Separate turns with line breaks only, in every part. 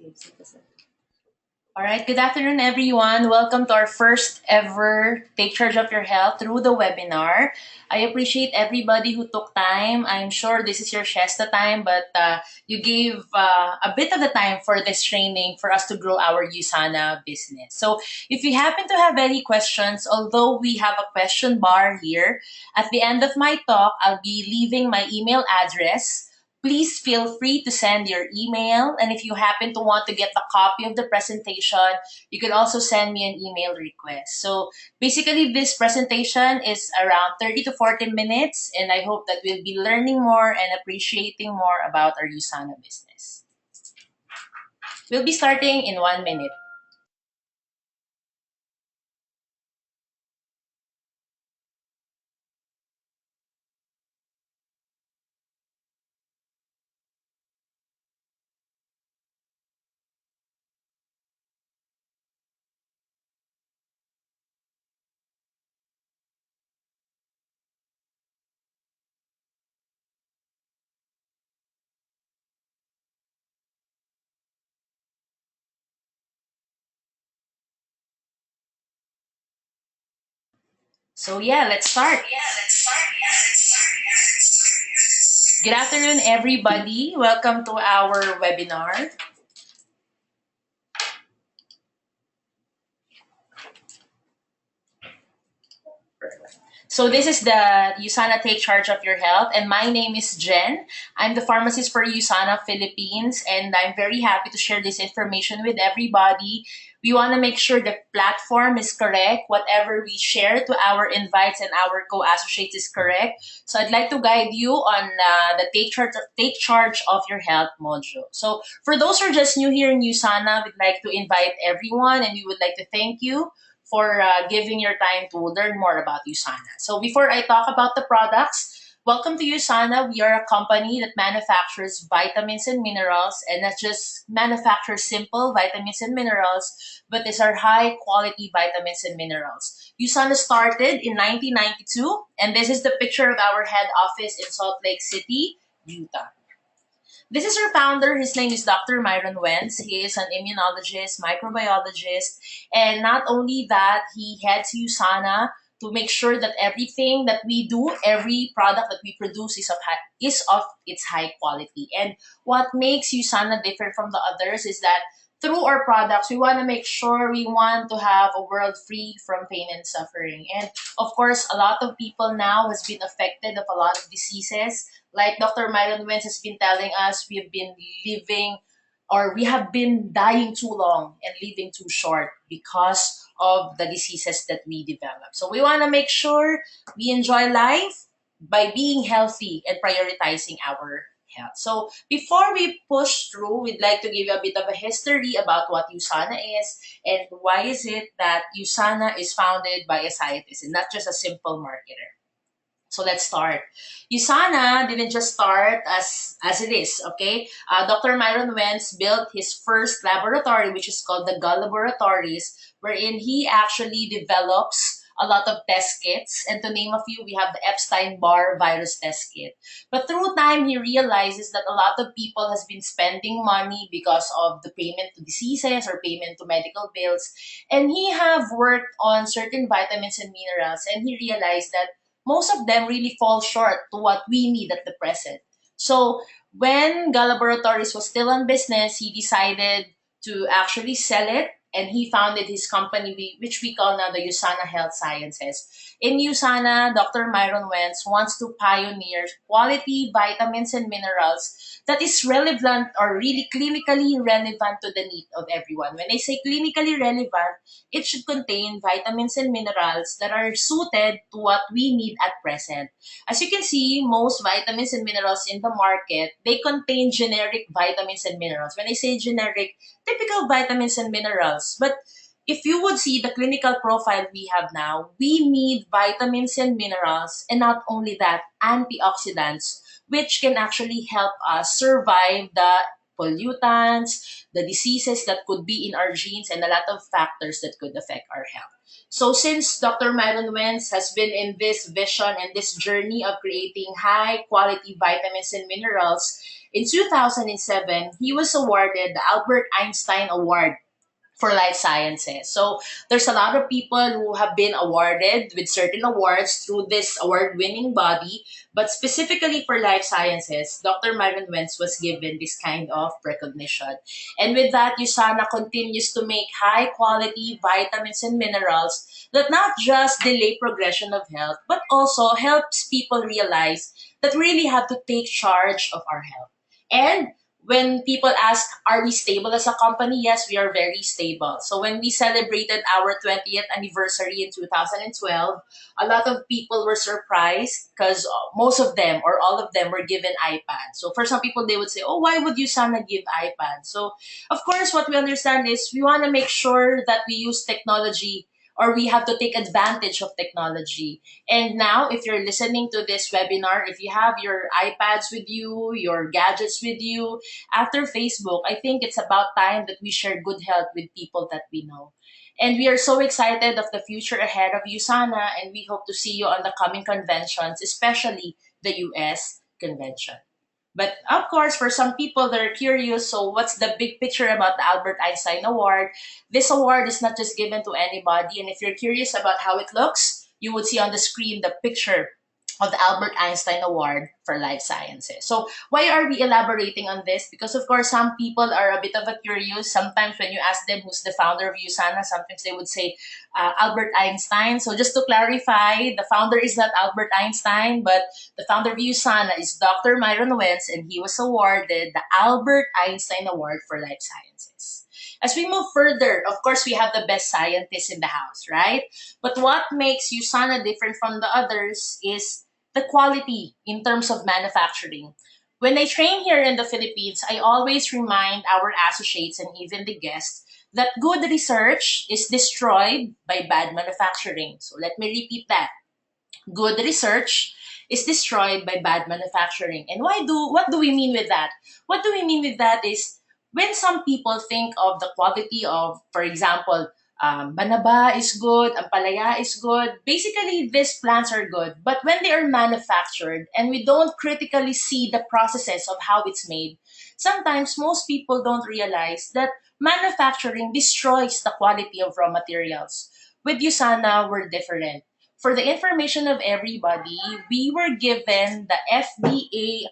All right, good afternoon, everyone. Welcome to our first ever Take Charge of Your Health through the webinar. I appreciate everybody who took time. I'm sure this is your Shesta time, but you gave a bit of the time for this training for us to grow our USANA business. So, if you happen to have any questions, although we have a question bar here, at the end of my talk, I'll be leaving my email address. Please feel free to send your email. And if you happen to want to get a copy of the presentation, you can also send me an email request. So basically, this presentation is around 30 to 40 minutes, and I hope that we'll be learning more and appreciating more about our USANA business. We'll be starting in 1 minute. So yeah, let's start. Good afternoon, everybody. Welcome to our webinar. So this is the USANA Take Charge of Your Health, and my name is Jen. I'm the pharmacist for USANA Philippines, and I'm very happy to share this information with everybody. We want to make sure the platform is correct. Whatever we share to our invites and our co-associates is correct. So I'd like to guide you on the Take Charge of Your Health module. So for those who are just new here in USANA, we'd like to invite everyone, and we would like to thank you for giving your time to learn more about USANA. So before I talk about the products, welcome to USANA. We are a company that manufactures vitamins and minerals, and not just manufacture simple vitamins and minerals, but these are high quality vitamins and minerals. USANA started in 1992, and this is the picture of our head office in Salt Lake City, Utah. This is our founder. His name is Dr. Myron Wentz. He is an immunologist, microbiologist, and not only that, he heads USANA to make sure that everything that we do, every product that we produce is of its high quality. And what makes USANA different from the others is that through our products, we want to make sure we want to have a world free from pain and suffering. And of course, a lot of people now has been affected of a lot of diseases like Dr. Myron Wentz has been telling us, we have been living or we have been dying too long and living too short because of the diseases that we develop. So we want to make sure we enjoy life by being healthy and prioritizing our health. So before we push through, we'd like to give you a bit of a history about what USANA is and why is it that USANA is founded by a scientist and not just a simple marketer. So let's start. USANA didn't just start as it is, okay? Dr. Myron Wentz built his first laboratory, which is called the Gull Laboratories, wherein he actually develops a lot of test kits. And to name a few, we have the Epstein-Barr virus test kit. But through time, he realizes that a lot of people has been spending money because of the payment to diseases or payment to medical bills. And he have worked on certain vitamins and minerals, and he realized that most of them really fall short to what we need at the present. So when Gala Laboratories was still in business, he decided to actually sell it and he founded his company, which we call now the USANA Health Sciences. In USANA, Dr. Myron Wentz wants to pioneer quality vitamins and minerals that is relevant or really clinically relevant to the need of everyone. When I say clinically relevant, it should contain vitamins and minerals that are suited to what we need at present. As you can see, most vitamins and minerals in the market, they contain generic vitamins and minerals. When I say generic, typical vitamins and minerals. But if you would see the clinical profile we have now, we need vitamins and minerals, and not only that, antioxidants, which can actually help us survive the pollutants, the diseases that could be in our genes, and a lot of factors that could affect our health. So since Dr. Myron Wentz has been in this vision and this journey of creating high quality vitamins and minerals, in 2007, he was awarded the Albert Einstein Award for life sciences. So there's a lot of people who have been awarded with certain awards through this award-winning body, but specifically for life sciences, Dr. Myron Wentz was given this kind of recognition. And with that, USANA continues to make high-quality vitamins and minerals that not just delay progression of health, but also helps people realize that we really have to take charge of our health. And when people ask, are we stable as a company? Yes, we are very stable. So when we celebrated our 20th anniversary in 2012, a lot of people were surprised because most of them or all of them were given iPads. So for some people, they would say, oh, why would you Sana give iPads? So of course, what we understand is we want to make sure that we use technology or we have to take advantage of technology. And now, if you're listening to this webinar, if you have your iPads with you, your gadgets with you, after Facebook, I think it's about time that we share good health with people that we know. And we are so excited of the future ahead of USANA, and we hope to see you on the coming conventions, especially the US convention. But of course, for some people, they're curious. So, what's the big picture about the Albert Einstein Award? This award is not just given to anybody. And if you're curious about how it looks, you would see on the screen the picture of the Albert Einstein Award for Life Sciences. So, why are we elaborating on this? Because, of course, some people are a bit of a curious. Sometimes, when you ask them who's the founder of USANA, sometimes they would say Albert Einstein. So, just to clarify, the founder is not Albert Einstein, but the founder of USANA is Dr. Myron Wentz, and he was awarded the Albert Einstein Award for Life Sciences. As we move further, of course, we have the best scientists in the house, right? But what makes USANA different from the others is the quality in terms of manufacturing. When I train here in the Philippines, I always remind our associates and even the guests that good research is destroyed by bad manufacturing. So let me repeat that. Good research is destroyed by bad manufacturing. And what do we mean with that? What do we mean with that is when some people think of the quality of, for example, banaba is good, ampalaya is good. Basically, these plants are good. But when they are manufactured and we don't critically see the processes of how it's made, sometimes most people don't realize that manufacturing destroys the quality of raw materials. With USANA, we're different. For the information of everybody, we were given the FDA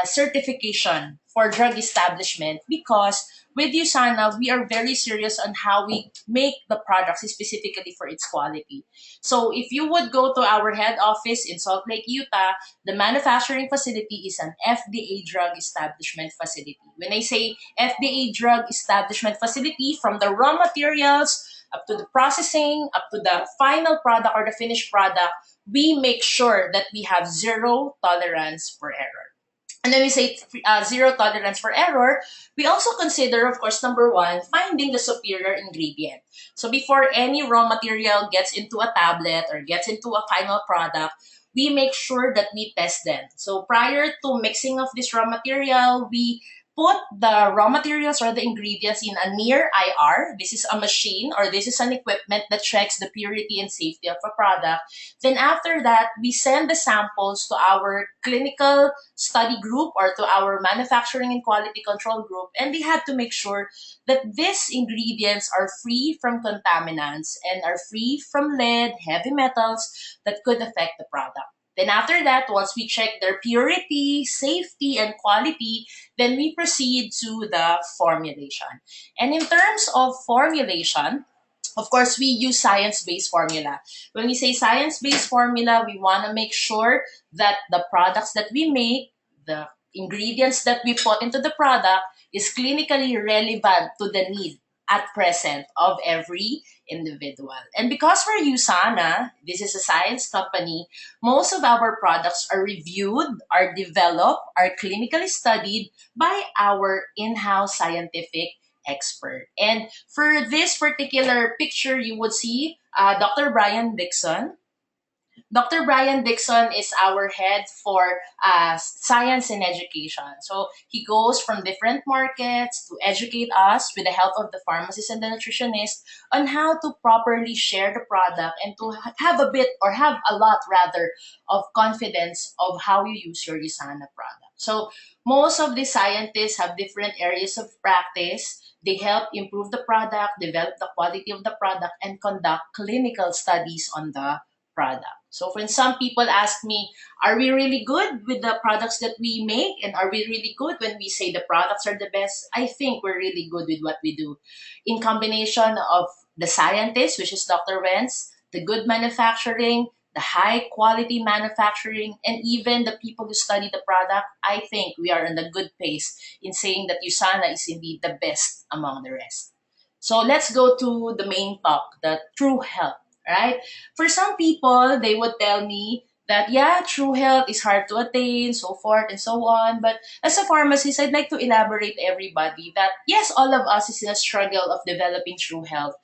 certification for drug establishment because with USANA, we are very serious on how we make the products specifically for its quality. So if you would go to our head office in Salt Lake, Utah, the manufacturing facility is an FDA drug establishment facility. When I say FDA drug establishment facility, from the raw materials up to the processing, up to the final product or the finished product, we make sure that we have zero tolerance for error. And when we say zero tolerance for error, we also consider, of course, number one, finding the superior ingredient. So before any raw material gets into a tablet or gets into a final product, we make sure that we test them. So prior to mixing of this raw material, we put the raw materials or the ingredients in a near IR. This is a machine or this is an equipment that checks the purity and safety of a product. Then after that, we send the samples to our clinical study group or to our manufacturing and quality control group, and they had to make sure that these ingredients are free from contaminants and are free from lead, heavy metals that could affect the product. Then after that, once we check their purity, safety, and quality, then we proceed to the formulation. And in terms of formulation, of course, we use science-based formula. When we say science-based formula, we want to make sure that the products that we make, the ingredients that we put into the product is clinically relevant to the need at present of every individual. And because we're USANA, this is a science company, most of our products are reviewed, are developed, are clinically studied by our in-house scientific expert. And for this particular picture, you would see Dr. Brian Dixon. Dr. Brian Dixon is our head for science and education. So he goes from different markets to educate us with the help of the pharmacist and the nutritionist on how to properly share the product and to have a bit or have a lot rather of confidence of how you use your USANA product. So most of the scientists have different areas of practice. They help improve the product, develop the quality of the product, and conduct clinical studies on the product. So when some people ask me, are we really good with the products that we make? And are we really good when we say the products are the best? I think we're really good with what we do. In combination of the scientist, which is Dr. Wentz, the good manufacturing, the high quality manufacturing, and even the people who study the product, I think we are in a good pace in saying that USANA is indeed the best among the rest. So let's go to the main talk, the true health, right? For some people, they would tell me that, yeah, true health is hard to attain, so forth and so on. But as a pharmacist, I'd like to elaborate everybody that, yes, all of us is in a struggle of developing true health.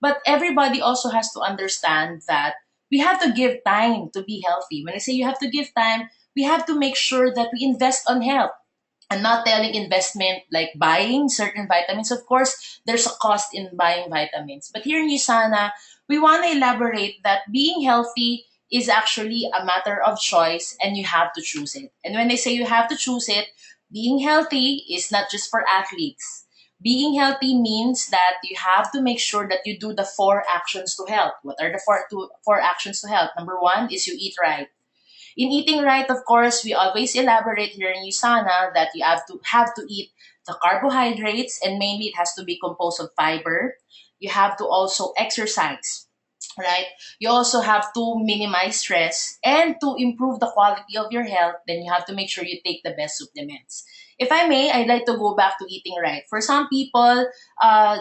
But everybody also has to understand that we have to give time to be healthy. When I say you have to give time, we have to make sure that we invest on health. I'm not telling investment like buying certain vitamins. Of course, there's a cost in buying vitamins. But here in USANA, we want to elaborate that being healthy is actually a matter of choice and you have to choose it. And when they say you have to choose it, being healthy is not just for athletes. Being healthy means that you have to make sure that you do the four actions to health. What are the four actions to health? Number one is you eat right. In eating right, of course, we always elaborate here in USANA that you have to eat the carbohydrates, and mainly it has to be composed of fiber. You have to also exercise, right? You also have to minimize stress and to improve the quality of your health. Then you have to make sure you take the best supplements. If I may, I'd like to go back to eating right. For some people,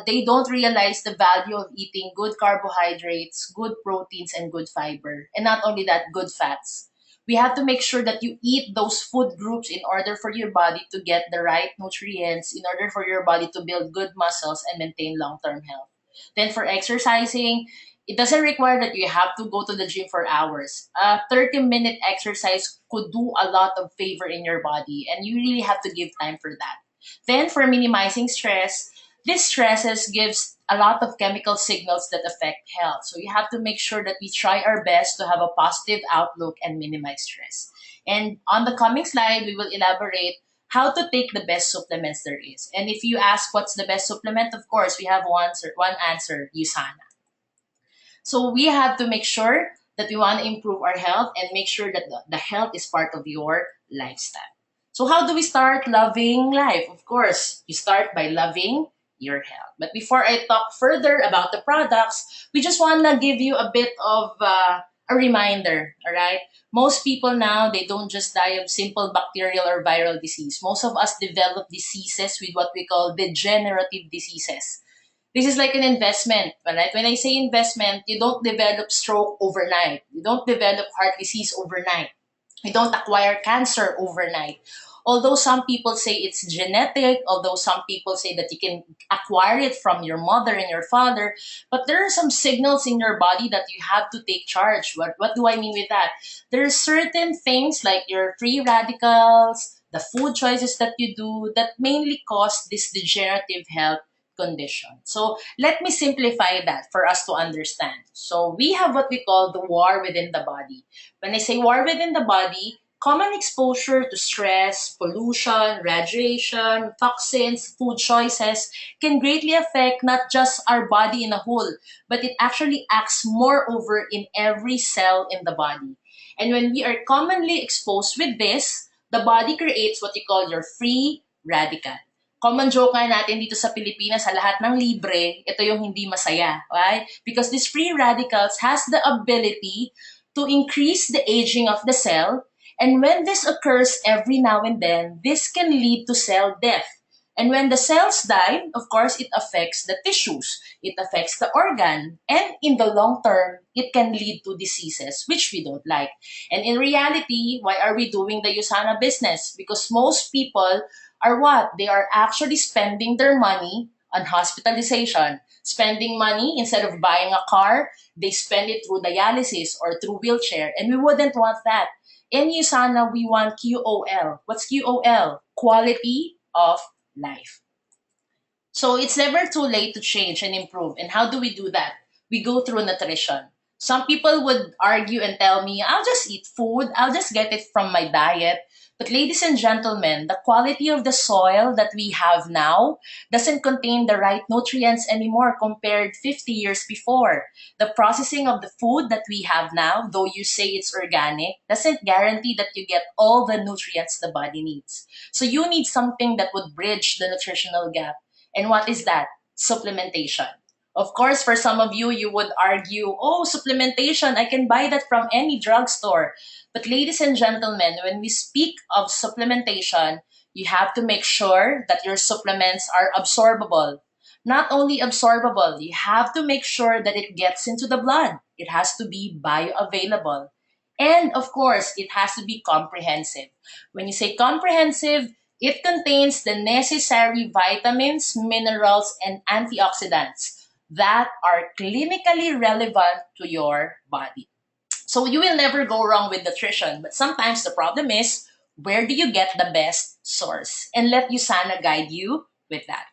they don't realize the value of eating good carbohydrates, good proteins, and good fiber. And not only that, good fats. We have to make sure that you eat those food groups in order for your body to get the right nutrients, in order for your body to build good muscles and maintain long term health. Then for exercising, it doesn't require that you have to go to the gym for hours. A 30-minute exercise could do a lot of favor in your body, and you really have to give time for that. Then for minimizing stress, this stresses gives a lot of chemical signals that affect health. So you have to make sure that we try our best to have a positive outlook and minimize stress. And on the coming slide, we will elaborate how to take the best supplements there is. And if you ask what's the best supplement, of course, we have one answer, USANA. So we have to make sure that we want to improve our health and make sure that the health is part of your lifestyle. So how do we start loving life? Of course, you start by loving your health. But before I talk further about the products, we just want to give you a bit of a reminder, all right? Most people now, they don't just die of simple bacterial or viral disease. Most of us develop diseases with what we call degenerative diseases. This is like an investment, right? When I say investment, you don't develop stroke overnight. You don't develop heart disease overnight. You don't acquire cancer overnight. Although some people say it's genetic, although some people say that you can acquire it from your mother and your father, but there are some signals in your body that you have to take charge. What do I mean with that? There are certain things like your free radicals, the food choices that you do that mainly cause this degenerative health condition. So let me simplify that for us to understand. So we have what we call the war within the body. When I say war within the body, common exposure to stress, pollution, radiation, toxins, food choices can greatly affect not just our body in a whole, but it actually acts moreover in every cell in the body. And when we are commonly exposed with this, the body creates what you call your free radical. Common joke nga natin dito sa Pilipinas, sa lahat ng libre, ito yung hindi masaya. Right? Because these free radicals has the ability to increase the aging of the cell. And when this occurs every now and then, this can lead to cell death. And when the cells die, of course, it affects the tissues, it affects the organ, and in the long term, it can lead to diseases, which we don't like. And in reality, why are we doing the USANA business? Because most people are what? They are actually spending their money on hospitalization. Spending money instead of buying a car, they spend it through dialysis or through wheelchair, and we wouldn't want that. In USANA, we want QOL. What's QOL? Quality of life. So it's never too late to change and improve. And how do we do that? We go through nutrition. Some people would argue and tell me, I'll just eat food, I'll just get it from my diet. But ladies and gentlemen, the quality of the soil that we have now doesn't contain the right nutrients anymore compared 50 years before. The processing of the food that we have now, though you say it's organic, doesn't guarantee that you get all the nutrients the body needs. So you need something that would bridge the nutritional gap. And what is that? Supplementation. Of course, for some of you, you would argue, oh, supplementation, I can buy that from any drugstore. But ladies and gentlemen, when we speak of supplementation, you have to make sure that your supplements are absorbable. Not only absorbable, you have to make sure that it gets into the blood. It has to be bioavailable. And of course, it has to be comprehensive. When you say comprehensive, it contains the necessary vitamins, minerals, and antioxidants that are clinically relevant to your body. So you will never go wrong with nutrition, but sometimes the problem is where do you get the best source? And let USANA guide you with that.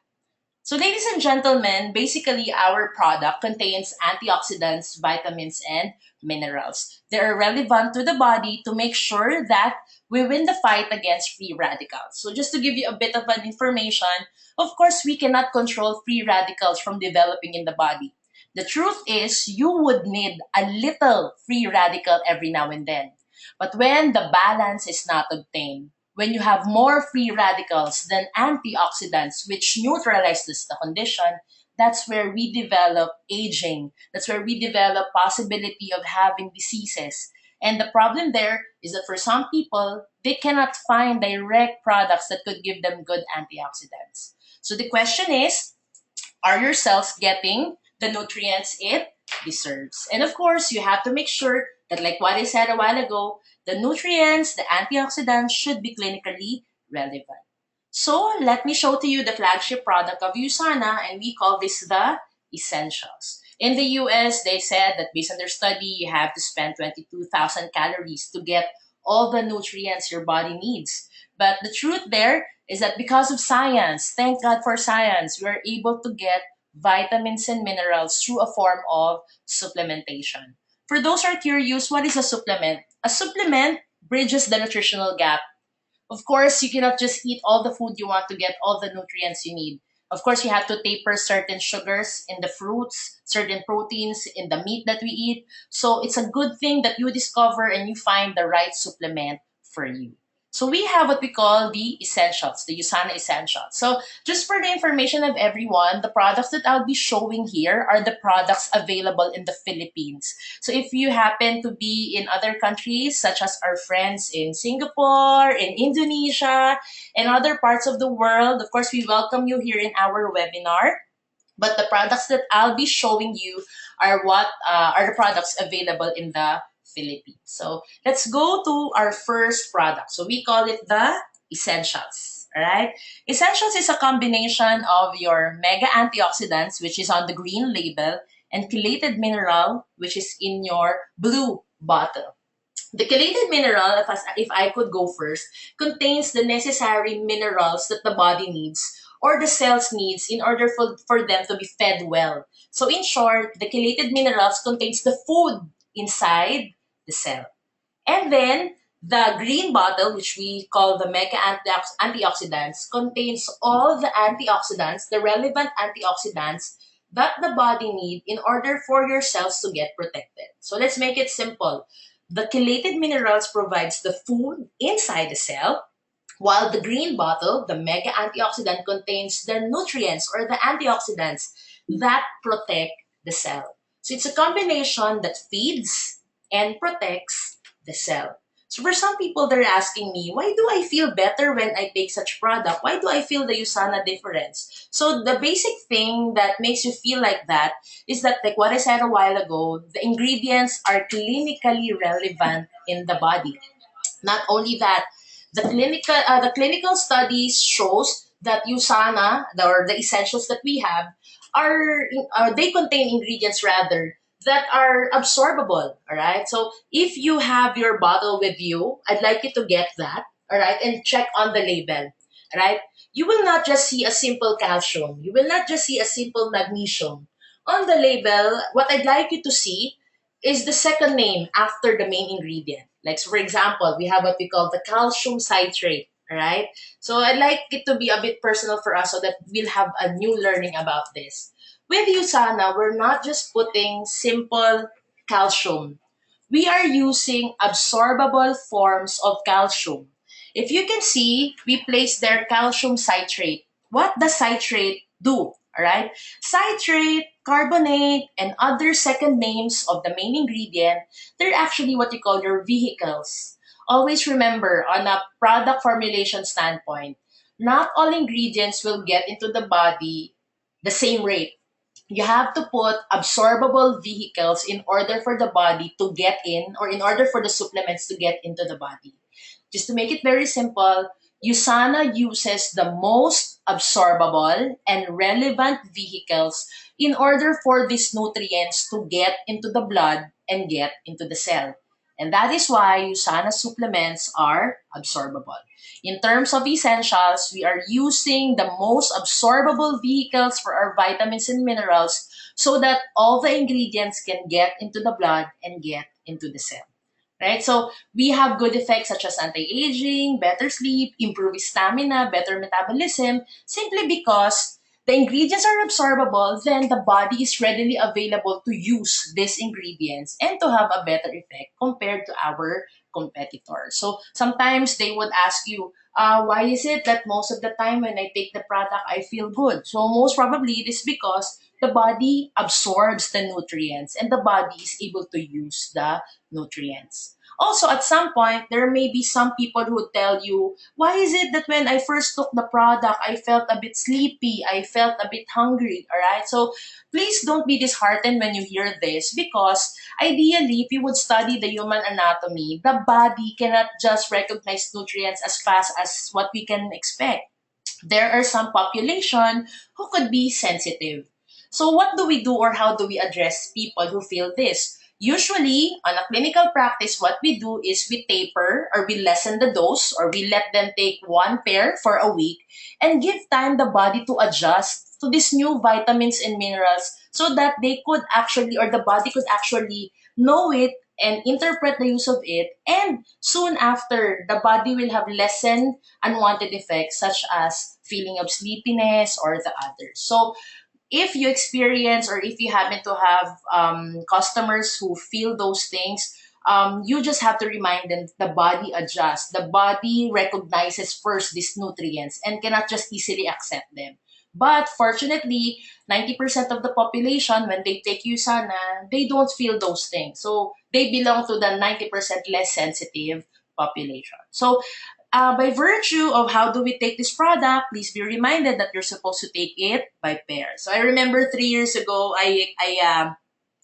So, ladies and gentlemen, basically our product contains antioxidants, vitamins, and minerals. They are relevant to the body to make sure that we win the fight against free radicals. So, just to give you a bit of an information, of course, we cannot control free radicals from developing in the body. The truth is, you would need a little free radical every now and then. But when the balance is not obtained, when you have more free radicals than antioxidants, which neutralizes the condition, that's where we develop aging. That's where we develop possibility of having diseases. And the problem there is that for some people, they cannot find direct products that could give them good antioxidants. So the question is, are your cells getting the nutrients it deserves? And of course, you have to make sure that, like what I said a while ago, the nutrients, the antioxidants should be clinically relevant. So let me show to you the flagship product of USANA, and we call this the essentials. In the US, they said that based on their study, you have to spend 22,000 calories to get all the nutrients your body needs. But the truth there is that because of science, thank God for science, we are able to get vitamins and minerals through a form of supplementation. For those who are curious, what is a supplement? A supplement bridges the nutritional gap. Of course, you cannot just eat all the food you want to get all the nutrients you need. Of course, you have to taper certain sugars in the fruits, certain proteins in the meat that we eat. So it's a good thing that you discover and you find the right supplement for you. So we have what we call the essentials, the USANA essentials. So just for the information of everyone, the products that I'll be showing here are the products available in the Philippines. So if you happen to be in other countries, such as our friends in Singapore, in Indonesia, and other parts of the world, of course, we welcome you here in our webinar. But the products that I'll be showing you are what are the products available in the Philippines. So let's go to our first product. So we call it the essentials. All right. Essentials is a combination of your mega antioxidants, which is on the green label, and chelated mineral, which is in your blue bottle. The chelated mineral, if I could go first, contains the necessary minerals that the body needs or the cells needs in order for them to be fed well. So in short, the chelated minerals contains the food inside the cell. And then the green bottle, which we call the mega antioxidants, contains all the antioxidants, the relevant antioxidants that the body needs in order for your cells to get protected. So let's make it simple. The chelated minerals provides the food inside the cell, while the green bottle, the mega antioxidant, contains the nutrients or the antioxidants that protect the cell. So it's a combination that feeds and protects the cell. So for some people, they're asking me, why do I feel better when I take such product? Why do I feel the USANA difference? So the basic thing that makes you feel like that is that, like what I said a while ago, the ingredients are clinically relevant in the body. Not only that, the clinical studies shows that USANA, or the essentials that we have, they contain ingredients rather that are absorbable. All right. So if you have your bottle with you, I'd like you to get that. All right, and check on the label. All right. You will not just see a simple calcium. You will not just see a simple magnesium. On the label, what I'd like you to see is the second name after the main ingredient. Like, so for example, we have what we call the calcium citrate. All right. So I'd like it to be a bit personal for us so that we'll have a new learning about this. With USANA, we're not just putting simple calcium. We are using absorbable forms of calcium. If you can see, we place there calcium citrate. What does citrate do? All right. Citrate, carbonate, and other second names of the main ingredient, they're actually what you call your vehicles. Always remember, on a product formulation standpoint, not all ingredients will get into the body the same rate. You have to put absorbable vehicles in order for the body to get in, or in order for the supplements to get into the body. Just to make it very simple, USANA uses the most absorbable and relevant vehicles in order for these nutrients to get into the blood and get into the cell. And that is why USANA supplements are absorbable. In terms of essentials, we are using the most absorbable vehicles for our vitamins and minerals so that all the ingredients can get into the blood and get into the cell. Right? So we have good effects such as anti-aging, better sleep, improved stamina, better metabolism, simply because the ingredients are absorbable, then the body is readily available to use these ingredients and to have a better effect compared to our competitors. So sometimes they would ask you, why is it that most of the time when I take the product, I feel good? So most probably it is because the body absorbs the nutrients and the body is able to use the nutrients. Also, at some point, there may be some people who would tell you, why is it that when I first took the product, I felt a bit sleepy, I felt a bit hungry, all right? So please don't be disheartened when you hear this because ideally, if you would study the human anatomy, the body cannot just recognize nutrients as fast as what we can expect. There are some population who could be sensitive. So what do we do or how do we address people who feel this? Usually, on a clinical practice, what we do is we taper or we lessen the dose or we let them take one pair for a week and give time the body to adjust to these new vitamins and minerals so that they could actually or the body could actually know it and interpret the use of it, and soon after the body will have lessened unwanted effects such as feeling of sleepiness or the others. So if you experience or if you happen to have customers who feel those things, you just have to remind them the body adjusts. The body recognizes first these nutrients and cannot just easily accept them. But fortunately, 90% of the population, when they take USANA, they don't feel those things. So they belong to the 90% less sensitive population. So by virtue of how do we take this product, please be reminded that you're supposed to take it by pairs. So I remember 3 years ago, I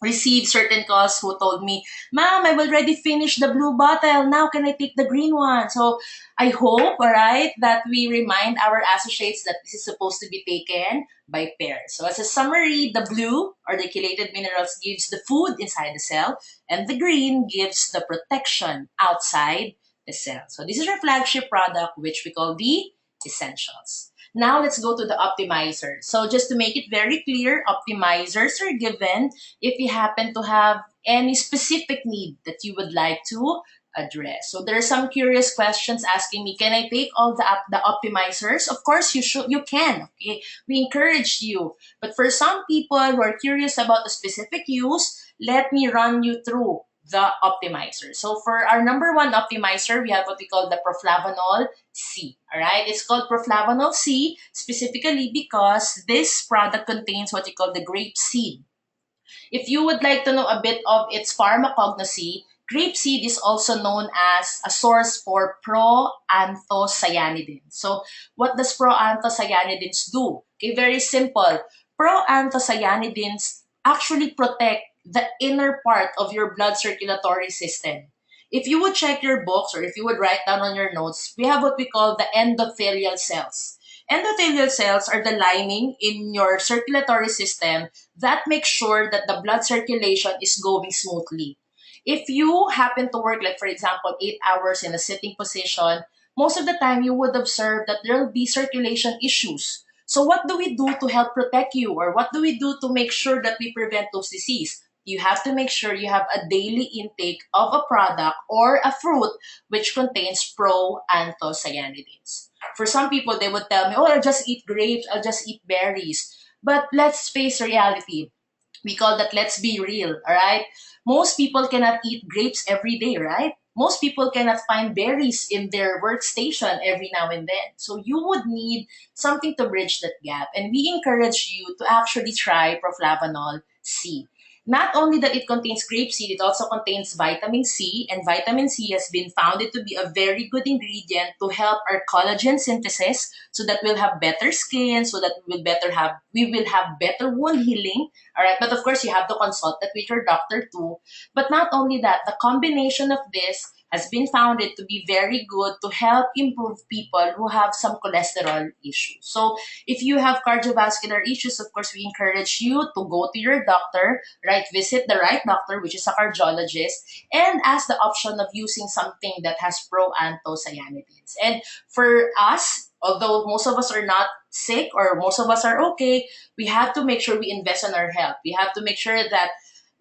received certain calls who told me, Ma'am, I've already finished the blue bottle. Now can I take the green one? So I hope, all right, that we remind our associates that this is supposed to be taken by pairs. So as a summary, the blue or the chelated minerals gives the food inside the cell, and the green gives the protection outside the cell. So this is our flagship product, which we call the essentials. Now let's go to the optimizers. So just to make it very clear, optimizers are given if you happen to have any specific need that you would like to address. So there are some curious questions asking me, can I take all the optimizers? Of course you can, okay? We encourage you. But for some people who are curious about the specific use, let me run you through the optimizer. So for our number one optimizer, we have what we call the proflavanol C. All right, it's called proflavanol C specifically because this product contains what we call the grape seed. If you would like to know a bit of its pharmacognosy, grapeseed is also known as a source for proanthocyanidins. So, what does proanthocyanidins do? Okay, very simple. Proanthocyanidins actually protect the inner part of your blood circulatory system. If you would check your books or if you would write down on your notes, we have what we call the endothelial cells. Endothelial cells are the lining in your circulatory system that makes sure that the blood circulation is going smoothly. If you happen to work, like for example, 8 hours in a sitting position, most of the time you would observe that there will be circulation issues. So, what do we do to help protect you, or what do we do to make sure that we prevent those disease? You have to make sure you have a daily intake of a product or a fruit which contains proanthocyanidins. For some people, they would tell me, oh, I'll just eat grapes, I'll just eat berries. But let's face reality. We call that let's be real, all right? Most people cannot eat grapes every day, right? Most people cannot find berries in their workstation every now and then. So you would need something to bridge that gap. And we encourage you to actually try proflavanol C. Not only that it contains grapeseed, it also contains vitamin C, and vitamin C has been founded to be a very good ingredient to help our collagen synthesis, so that we'll have better skin, so that we will have better wound healing. All right, but of course you have to consult that with your doctor too. But not only that, the combination of this has been founded to be very good to help improve people who have some cholesterol issues. So if you have cardiovascular issues, of course, we encourage you to go to your doctor, right? Visit the right doctor, which is a cardiologist, and ask the option of using something that has proanthocyanidins. And for us, although most of us are not sick or most of us are okay, we have to make sure we invest in our health. We have to make sure that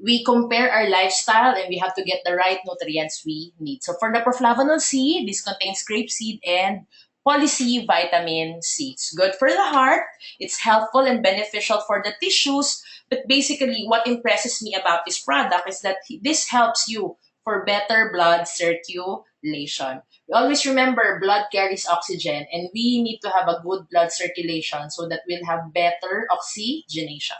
we compare our lifestyle and we have to get the right nutrients we need. So for the proflavanol C, this contains grapeseed and poly vitamin C. It's good for the heart, it's helpful and beneficial for the tissues, but basically what impresses me about this product is that this helps you for better blood circulation. We always remember blood carries oxygen and we need to have a good blood circulation so that we'll have better oxygenation.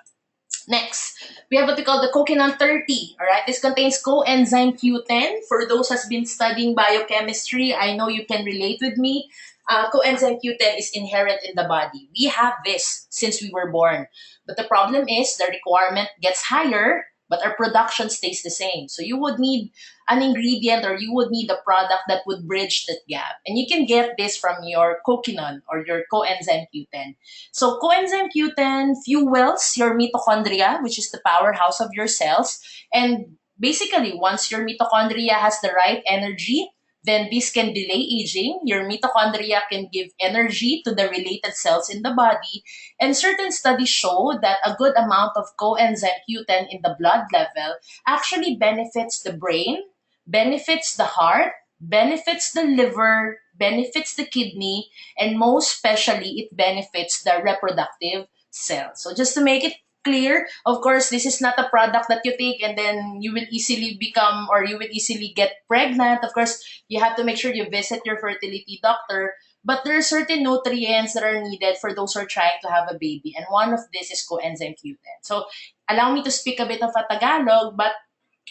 Next, we have what we call the coquinone 30. All right, this contains coenzyme Q10. For those who has been studying biochemistry, I know you can relate with me. Coenzyme Q10 is inherent in the body. We have this since we were born. But the problem is the requirement gets higher, but our production stays the same. So you would need an ingredient or you would need a product that would bridge that gap. And you can get this from your coquinone or your coenzyme Q10. So coenzyme Q10 fuels your mitochondria, which is the powerhouse of your cells. And basically, once your mitochondria has the right energy, then this can delay aging. Your mitochondria can give energy to the related cells in the body. And certain studies show that a good amount of coenzyme Q10 in the blood level actually benefits the brain, benefits the heart, benefits the liver, benefits the kidney, and most especially, it benefits the reproductive cells. So just to make it clear, of course, this is not a product that you take and then you will easily become or you will easily get pregnant. Of course, you have to make sure you visit your fertility doctor. But there are certain nutrients that are needed for those who are trying to have a baby. And one of this is coenzyme Q10. So allow me to speak a bit of a Tagalog, but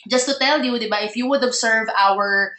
just to tell you, di ba, if you would observe our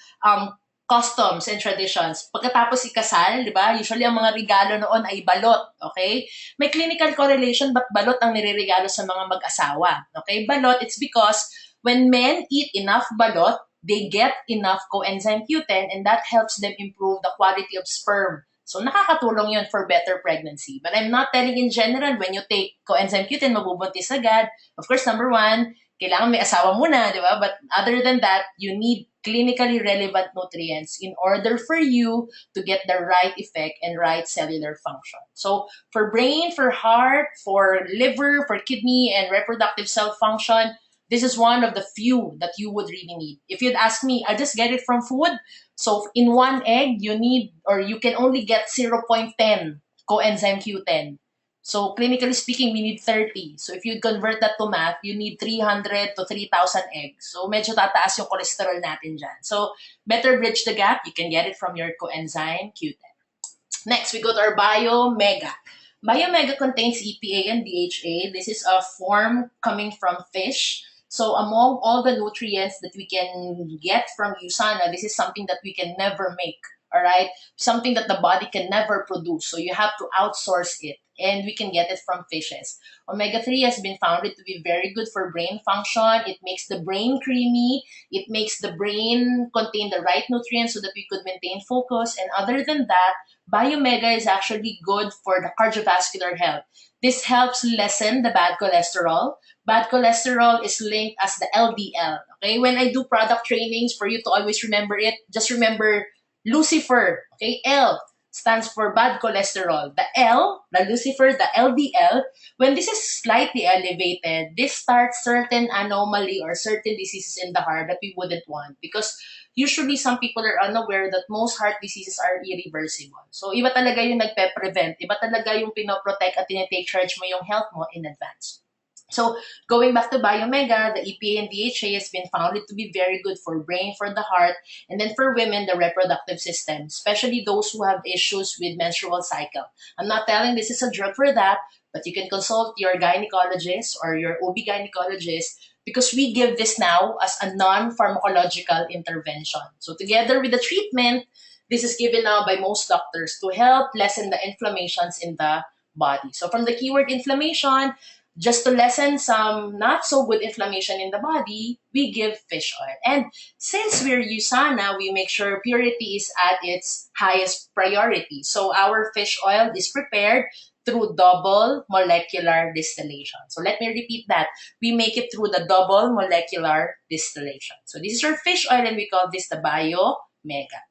customs and traditions, pagkatapos ikasal, di ba, usually ang mga regalo noon ay balot, okay? May clinical correlation, but balot ang nireregalo sa mga mag-asawa, okay? Balot, it's because when men eat enough balot, they get enough coenzyme Q10 and that helps them improve the quality of sperm. So nakakatulong yun for better pregnancy. But I'm not telling in general, when you take coenzyme Q10, mabubuntis agad. Of course, number one, kailangan may asawa muna, di ba? But other than that, you need clinically relevant nutrients in order for you to get the right effect and right cellular function. So for brain, for heart, for liver, for kidney, and reproductive cell function, this is one of the few that you would really need. If you'd ask me, I just get it from food. So in one egg, you need or you can only get 0.10 coenzyme Q10. So clinically speaking, we need 30. So if you convert that to math, you need 300 to 3,000 eggs. So medyo tataas yung cholesterol natin dyan. So better bridge the gap. You can get it from your coenzyme Q10. Next, we go to our Biomega. Biomega contains EPA and DHA. This is a form coming from fish. So among all the nutrients that we can get from USANA, this is something that we can never make. all right? Something that the body can never produce. So you have to outsource it. And we can get it from fishes. Omega 3 has been found to be very good for brain function. It makes the brain creamy. It makes the brain contain the right nutrients so that we could maintain focus. And other than that, Biomega is actually good for the cardiovascular health. This helps lessen the bad cholesterol. Bad cholesterol is linked as the LDL. Okay, when I do product trainings, for you to always remember it, just remember Lucifer. Okay, L stands for bad cholesterol. The L, the Lucifer, the LDL, when this is slightly elevated, this starts certain anomaly or certain diseases in the heart that we wouldn't want, because usually some people are unaware that most heart diseases are irreversible. So iba talaga yung nagpe-prevent, iba talaga yung pinoprotect at tinitake charge mo yung health mo in advance. So going back to Biomega, the EPA and DHA has been found to be very good for brain, for the heart, and then for women, the reproductive system, especially those who have issues with menstrual cycle. I'm not telling this is a drug for that, but you can consult your gynecologist or your OB gynecologist, because we give this now as a non-pharmacological intervention. So together with the treatment, this is given now by most doctors to help lessen the inflammations in the body. So from the keyword inflammation, just to lessen some not so good inflammation in the body, we give fish oil. And since we're USANA, we make sure purity is at its highest priority. So our fish oil is prepared through double molecular distillation. So let me repeat that. We make it through the double molecular distillation. So this is our fish oil, and we call this the Bio Mega.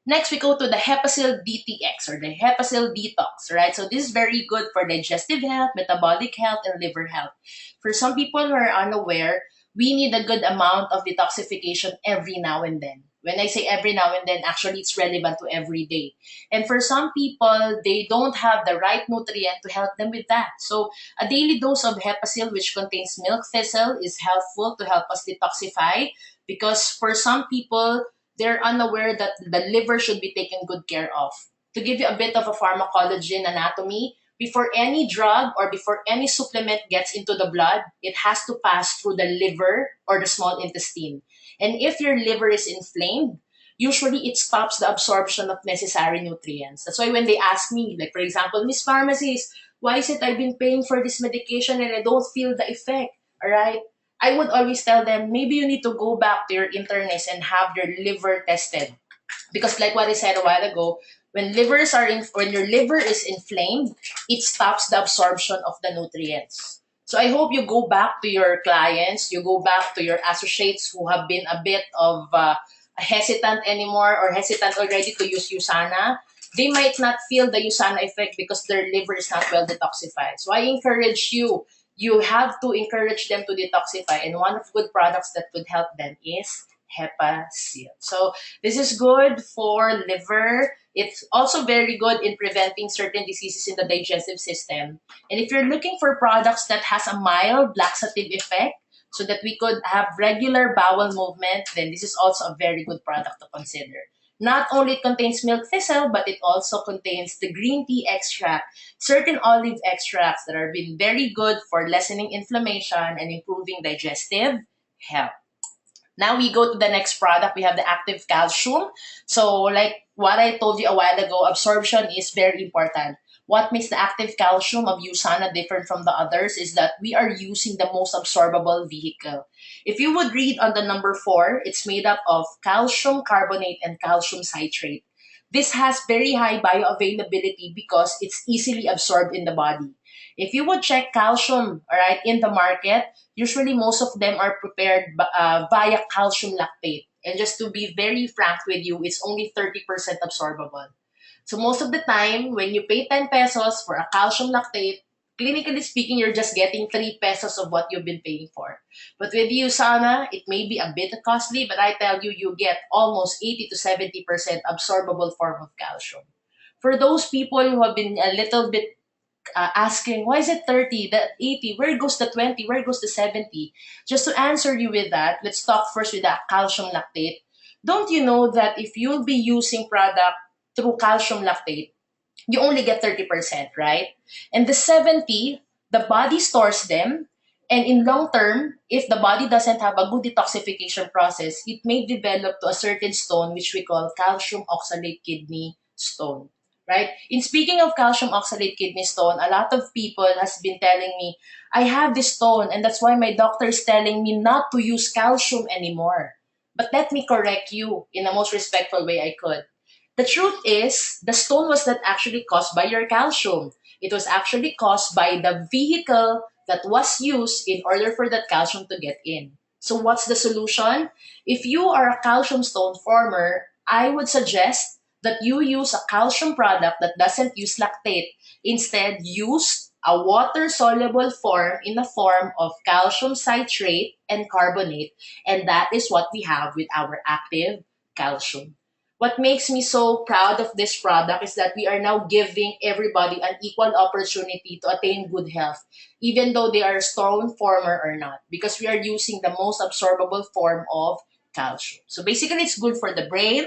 Next, we go to the Hepasil DTX, or the Hepasil Detox, right? So this is very good for digestive health, metabolic health, and liver health. For some people who are unaware, we need a good amount of detoxification every now and then. When I say every now and then, actually it's relevant to every day. And for some people, they don't have the right nutrient to help them with that. So a daily dose of Hepasil, which contains milk thistle, is helpful to help us detoxify, because for some people, they're unaware that the liver should be taken good care of. To give you a bit of a pharmacology and anatomy, before any drug or before any supplement gets into the blood, it has to pass through the liver or the small intestine. And if your liver is inflamed, usually it stops the absorption of necessary nutrients. That's why when they ask me, like for example, Miss Pharmacist, why is it I've been paying for this medication and I don't feel the effect? All right. I would always tell them, maybe you need to go back to your internist and have your liver tested. Because like what I said a while ago, when your liver is inflamed, it stops the absorption of the nutrients. So I hope you go back to your clients, you go back to your associates who have been a bit of hesitant anymore, or hesitant already to use USANA. They might not feel the USANA effect because their liver is not well detoxified. So I encourage you, you have to encourage them to detoxify. And one of good products that could help them is Hepasil. So this is good for liver. It's also very good in preventing certain diseases in the digestive system. And if you're looking for products that has a mild laxative effect, so that we could have regular bowel movement, then this is also a very good product to consider. Not only it contains milk thistle, but it also contains the green tea extract, certain olive extracts that are been very good for lessening inflammation and improving digestive health. Now we go to the next product. We have the active calcium. So like what I told you a while ago, absorption is very important. What makes the active calcium of USANA different from the others is that we are using the most absorbable vehicle. If you would read on the number 4, it's made up of calcium carbonate and calcium citrate. This has very high bioavailability because it's easily absorbed in the body. If you would check calcium, all right, in the market, usually most of them are prepared via calcium lactate. And just to be very frank with you, it's only 30% absorbable. So most of the time, when you pay 10 pesos for a calcium lactate, clinically speaking, you're just getting 3 pesos of what you've been paying for. But with USANA, it may be a bit costly, but I tell you, you get almost 80 to 70% absorbable form of calcium. For those people who have been a little bit asking, why is it 30, the 80, where goes the 20, where goes the 70? Just to answer you with that, let's talk first with that calcium lactate. Don't you know that if you'll be using product through calcium lactate, you only get 30%, right? And the 70, the body stores them, And in long term, if the body doesn't have a good detoxification process, it may develop to a certain stone which we call calcium oxalate kidney stone. Right? In speaking of calcium oxalate kidney stone, a lot of people has been telling me, I have this stone and that's why my doctor is telling me not to use calcium anymore. But let me correct you in the most respectful way I could. The truth is, the stone was not actually caused by your calcium. It was actually caused by the vehicle that was used in order for that calcium to get in. So what's the solution? If you are a calcium stone former, I would suggest that you use a calcium product that doesn't use lactate. Instead, use a water-soluble form in the form of calcium citrate and carbonate. And that is what we have with our active calcium. What makes me so proud of this product is that we are now giving everybody an equal opportunity to attain good health, even though they are stone former or not, because we are using the most absorbable form of calcium. So basically, it's good for the brain,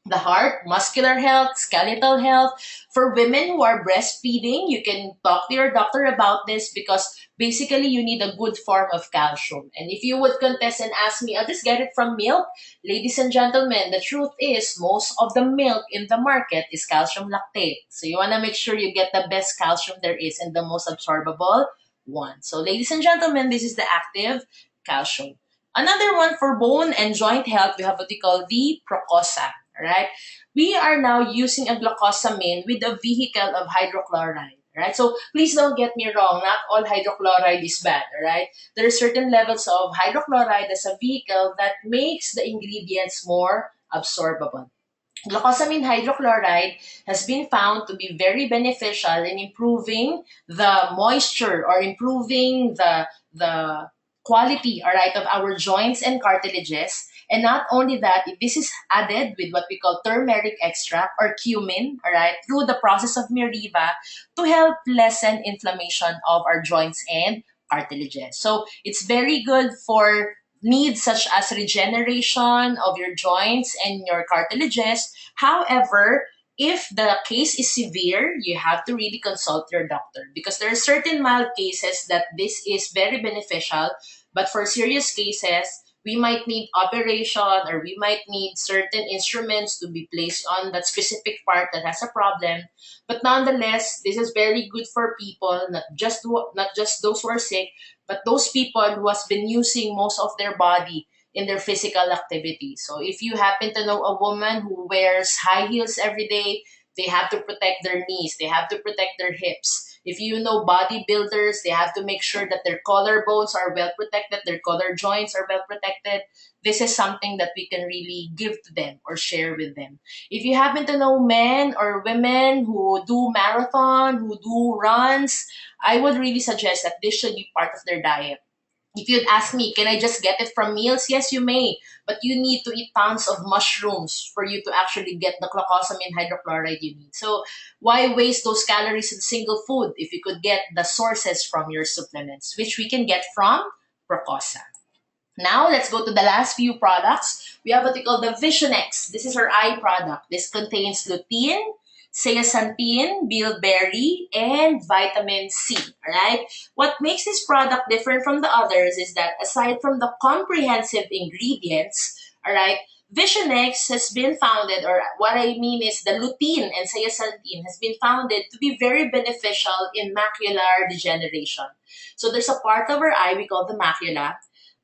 the heart, muscular health, skeletal health. For women who are breastfeeding, you can talk to your doctor about this because basically you need a good form of calcium. And if you would contest and ask me, I'll just get it from milk. Ladies and gentlemen, the truth is most of the milk in the market is calcium lactate. So you want to make sure you get the best calcium there is and the most absorbable one. So ladies and gentlemen, this is the active calcium. Another one for bone and joint health, we have what we call the Procosa. Right? We are now using a glucosamine with a vehicle of hydrochloride. Right? So please don't get me wrong, not all hydrochloride is bad, right? There are certain levels of hydrochloride as a vehicle that makes the ingredients more absorbable. Glucosamine hydrochloride has been found to be very beneficial in improving the moisture or improving the quality, all right, of our joints and cartilages. And not only that, this is added with what we call turmeric extract or cumin, all right, through the process of Miriva to help lessen inflammation of our joints and cartilages. So it's very good for needs such as regeneration of your joints and your cartilages. However, if the case is severe, you have to really consult your doctor because there are certain mild cases that this is very beneficial, but for serious cases, we might need operation or we might need certain instruments to be placed on that specific part that has a problem. But nonetheless, this is very good for people, not just those who are sick, but those people who has been using most of their body in their physical activity. So if you happen to know a woman who wears high heels every day, they have to protect their knees, they have to protect their hips. If you know bodybuilders, they have to make sure that their collarbones are well protected, their collar joints are well protected. This is something that we can really give to them or share with them. If you happen to know men or women who do marathon, who do runs, I would really suggest that this should be part of their diet. If you'd ask me, can I just get it from meals? Yes, you may. But you need to eat tons of mushrooms for you to actually get the glucosamine hydrochloride you need. So why waste those calories in single food if you could get the sources from your supplements, which we can get from Procosa. Now, let's go to the last few products. We have what we call the Vision X. This is our eye product. This contains lutein, zeaxanthin, bilberry, and vitamin C. Alright? What makes this product different from the others is that aside from the comprehensive ingredients, alright, Vision X has been founded, or what I mean is the lutein and zeaxanthin has been founded to be very beneficial in macular degeneration. So there's a part of our eye we call the macula.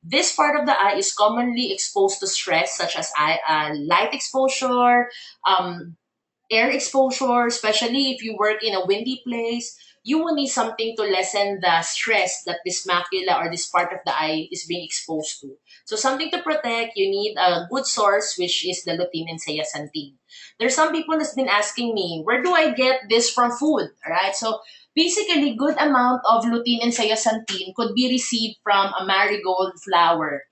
This part of the eye is commonly exposed to stress such as light exposure, um, air exposure, especially if you work in a windy place, you will need something to lessen the stress that this macula or this part of the eye is being exposed to. So something to protect, you need a good source, which is the lutein and zeaxanthin. There's some people that's been asking me, where do I get this from food? All right, so basically, good amount of lutein and zeaxanthin could be received from a marigold flower.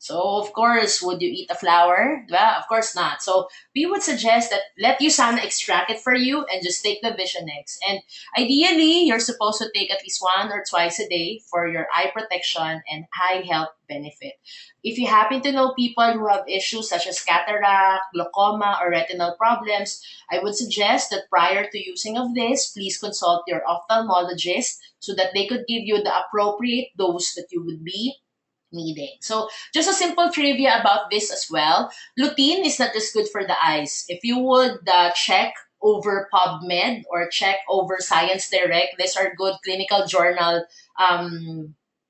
So, of course, would you eat a flower? Well, of course not. So, we would suggest that let USANA extract it for you and just take the Vision X. And ideally, you're supposed to take at least one or twice a day for your eye protection and eye health benefit. If you happen to know people who have issues such as cataract, glaucoma, or retinal problems, I would suggest that prior to using of this, please consult your ophthalmologist so that they could give you the appropriate dose that you would be needing. So, just a simple trivia about this as well. Lutein is not just good for the eyes. If you would check over PubMed or check over Science Direct, these are good clinical journal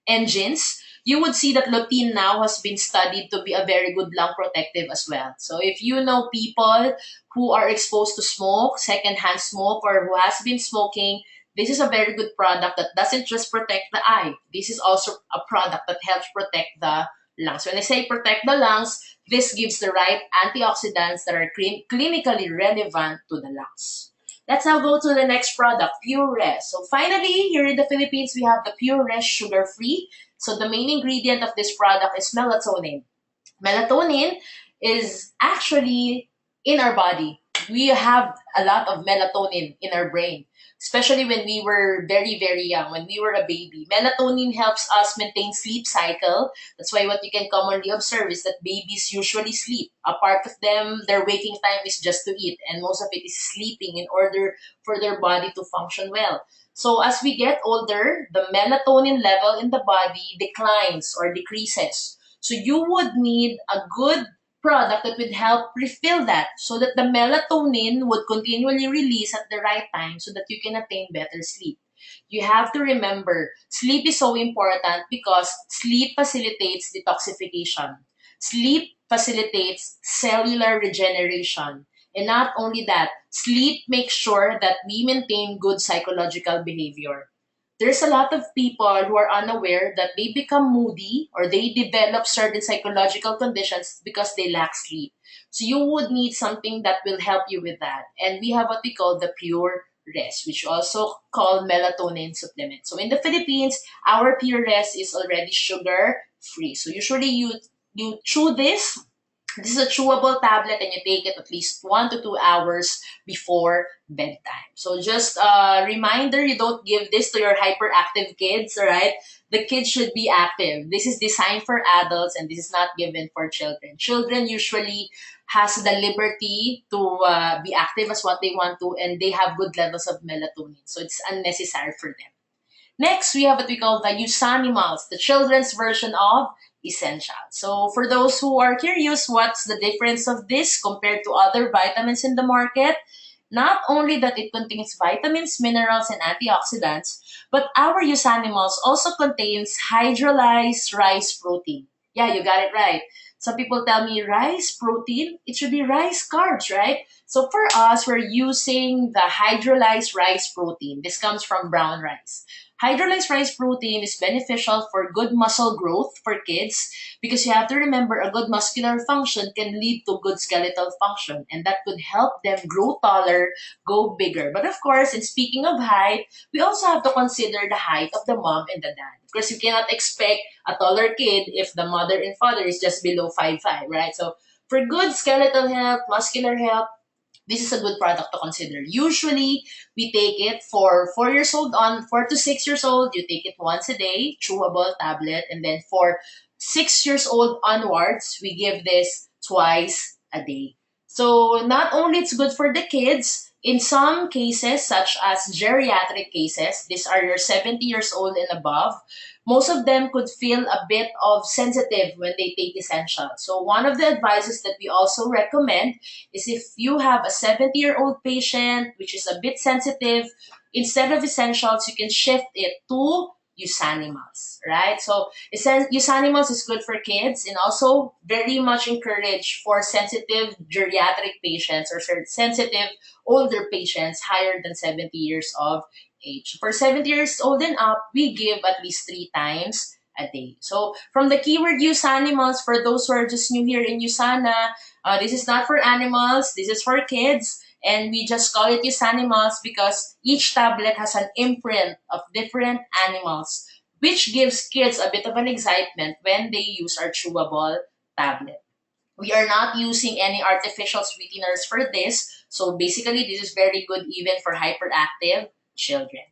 engines. You would see that lutein now has been studied to be a very good lung protective as well. So if you know people who are exposed to smoke, secondhand smoke, or who has been smoking, this is a very good product that doesn't just protect the eye. This is also a product that helps protect the lungs. When I say protect the lungs, this gives the right antioxidants that are clinically relevant to the lungs. Let's now go to the next product, Pure Rest. So finally, here in the Philippines, we have the Pure Rest sugar-free. So the main ingredient of this product is melatonin. Melatonin is actually in our body. We have a lot of melatonin in our brain, especially when we were very, very young, when we were a baby. Melatonin helps us maintain sleep cycle. That's why what you can commonly observe is that babies usually sleep. A part of them, their waking time is just to eat, and most of it is sleeping in order for their body to function well. So as we get older, the melatonin level in the body declines or decreases. So you would need a good product that would help refill that so that the melatonin would continually release at the right time so that you can attain better sleep. You have to remember, sleep is so important because sleep facilitates detoxification. Sleep facilitates cellular regeneration. And not only that, sleep makes sure that we maintain good psychological behavior. There's a lot of people who are unaware that they become moody or they develop certain psychological conditions because they lack sleep. So you would need something that will help you with that. And we have what we call the Pure Rest, which also called melatonin supplement. So in the Philippines, our Pure Rest is already sugar free. So usually you chew this. This is a chewable tablet and you take it at least 1 to 2 hours before bedtime. So just a reminder, you don't give this to your hyperactive kids, all right? The kids should be active. This is designed for adults and this is not given for children. Children usually has the liberty to be active as what they want to and they have good levels of melatonin. So it's unnecessary for them. Next, we have what we call the USANimals, the children's version of Essential. So for those who are curious, what's the difference of this compared to other vitamins in the market? Not only that it contains vitamins, minerals, and antioxidants, but our USANimals also contains hydrolyzed rice protein. Yeah, you got it right. Some people tell me rice protein, it should be rice carbs, right? So for us, we're using the hydrolyzed rice protein. This comes from brown rice. Hydrolyzed rice protein is beneficial for good muscle growth for kids because you have to remember a good muscular function can lead to good skeletal function and that could help them grow taller, go bigger. But of course, in speaking of height, we also have to consider the height of the mom and the dad. Of course, you cannot expect a taller kid if the mother and father is just below 5'5", right? So for good skeletal health, muscular health, this is a good product to consider. Usually, we take it for 4 years old on 4 to 6 years old. You take it once a day, chewable tablet, and then for 6 years old onwards, we give this twice a day. So not only it's good for the kids, in some cases, such as geriatric cases, these are your 70 years old and above, most of them could feel a bit of sensitive when they take essential. So one of the advices that we also recommend is if you have a 70-year-old patient which is a bit sensitive, instead of essentials, you can shift it to Usanimals, right? So Usanimals is good for kids and also very much encouraged for sensitive geriatric patients or sensitive older patients higher than 70 years of age. For 70 years old and up, we give at least 3 times a day. So from the keyword use animals, for those who are just new here in USANA, this is not for animals, this is for kids. And we just call it use animals because each tablet has an imprint of different animals which gives kids a bit of an excitement when they use our chewable tablet. We are not using any artificial sweeteners for this. So basically, this is very good even for hyperactive children.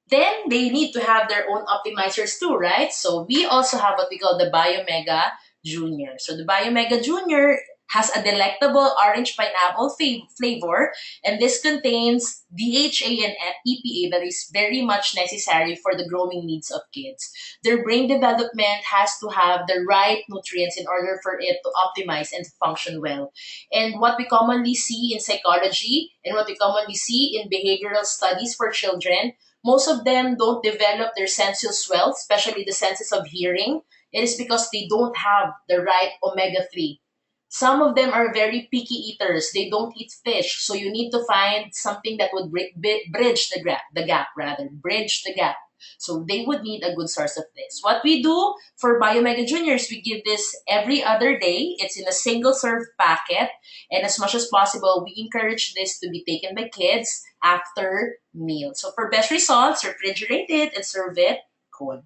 Then they need to have their own optimizers too, right? So we also have what we call the Biomega Junior. So the Biomega Junior has a delectable orange pineapple flavor, and this contains DHA and EPA that is very much necessary for the growing needs of kids. Their brain development has to have the right nutrients in order for it to optimize and function well. And what we commonly see in psychology and what we commonly see in behavioral studies for children, most of them don't develop their senses well, especially the senses of hearing. It is because they don't have the right omega 3. Some of them are very picky eaters. They don't eat fish. So you need to find something that would bridge bridge the gap. So they would need a good source of this. What we do for Biomega Juniors, we give this every other day. It's in a single serve packet. And as much as possible, we encourage this to be taken by kids after meals. So for best results, refrigerate it and serve it cold.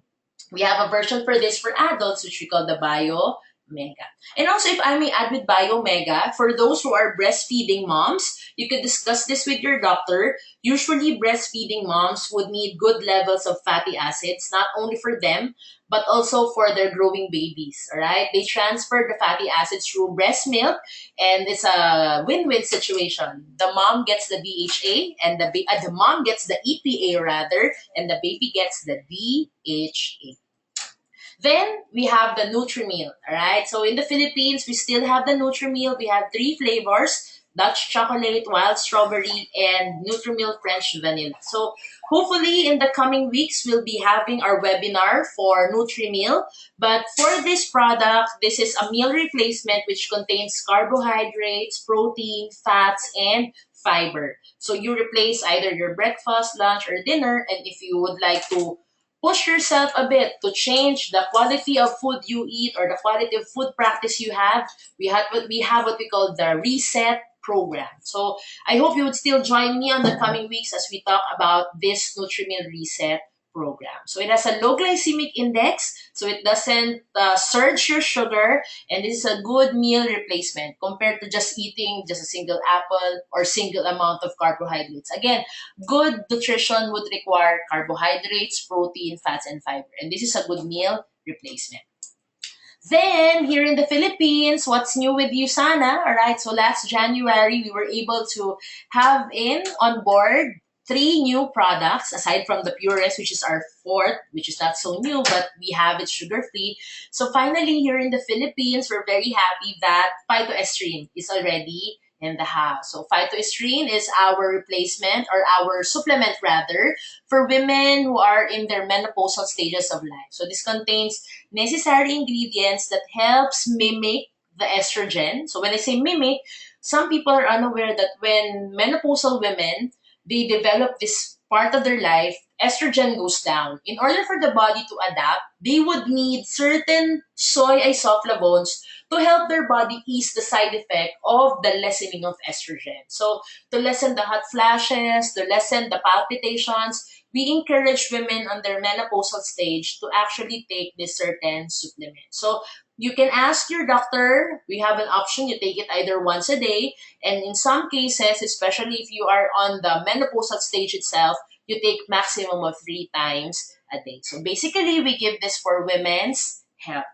We have a version for this for adults, which we call the Bio Mega. And also, if I may add with Bio Mega, for those who are breastfeeding moms, you could discuss this with your doctor. Usually, breastfeeding moms would need good levels of fatty acids, not only for them, but also for their growing babies. All right, they transfer the fatty acids through breast milk, and it's a win-win situation. The mom gets the DHA, and the mom gets the EPA rather, and the baby gets the DHA. Then we have the Nutri-Meal, all right? So in the Philippines, we still have the Nutri-Meal. We have three flavors: Dutch chocolate, wild strawberry, and Nutri-Meal French vanilla. So hopefully in the coming weeks, we'll be having our webinar for Nutri-Meal. But for this product, this is a meal replacement which contains carbohydrates, protein, fats, and fiber. So you replace either your breakfast, lunch, or dinner. And if you would like to push yourself a bit to change the quality of food you eat or the quality of food practice you have, we have what we call the reset program. So I hope you would still join me on the coming weeks as we talk about this NutriMeal Reset program. So it has a low glycemic index, so it doesn't surge your sugar, and this is a good meal replacement compared to just eating just a single apple or single amount of carbohydrates. Again, good nutrition would require carbohydrates, protein, fats, and fiber. And this is a good meal replacement. Then, here in the Philippines, what's new with USANA? All right, so last January, we were able to have in on board three new products aside from the Purest, which is our fourth, which is not so new, but we have it sugar free. So finally, here in the Philippines, we're very happy that phytoestrine is already in the house. So phytoestrine is our replacement or our supplement rather for women who are in their menopausal stages of life. So this contains necessary ingredients that helps mimic the estrogen. So when I say mimic, some people are unaware that when menopausal women, they develop this part of their life, estrogen goes down. In order for the body to adapt, they would need certain soy isoflavones to help their body ease the side effect of the lessening of estrogen. So to lessen the hot flashes, to lessen the palpitations, we encourage women on their menopausal stage to actually take this certain supplement. So you can ask your doctor. We have an option. You take it either once a day, and in some cases, especially if you are on the menopausal stage itself, you take maximum of 3 times a day. So basically, we give this for women's health.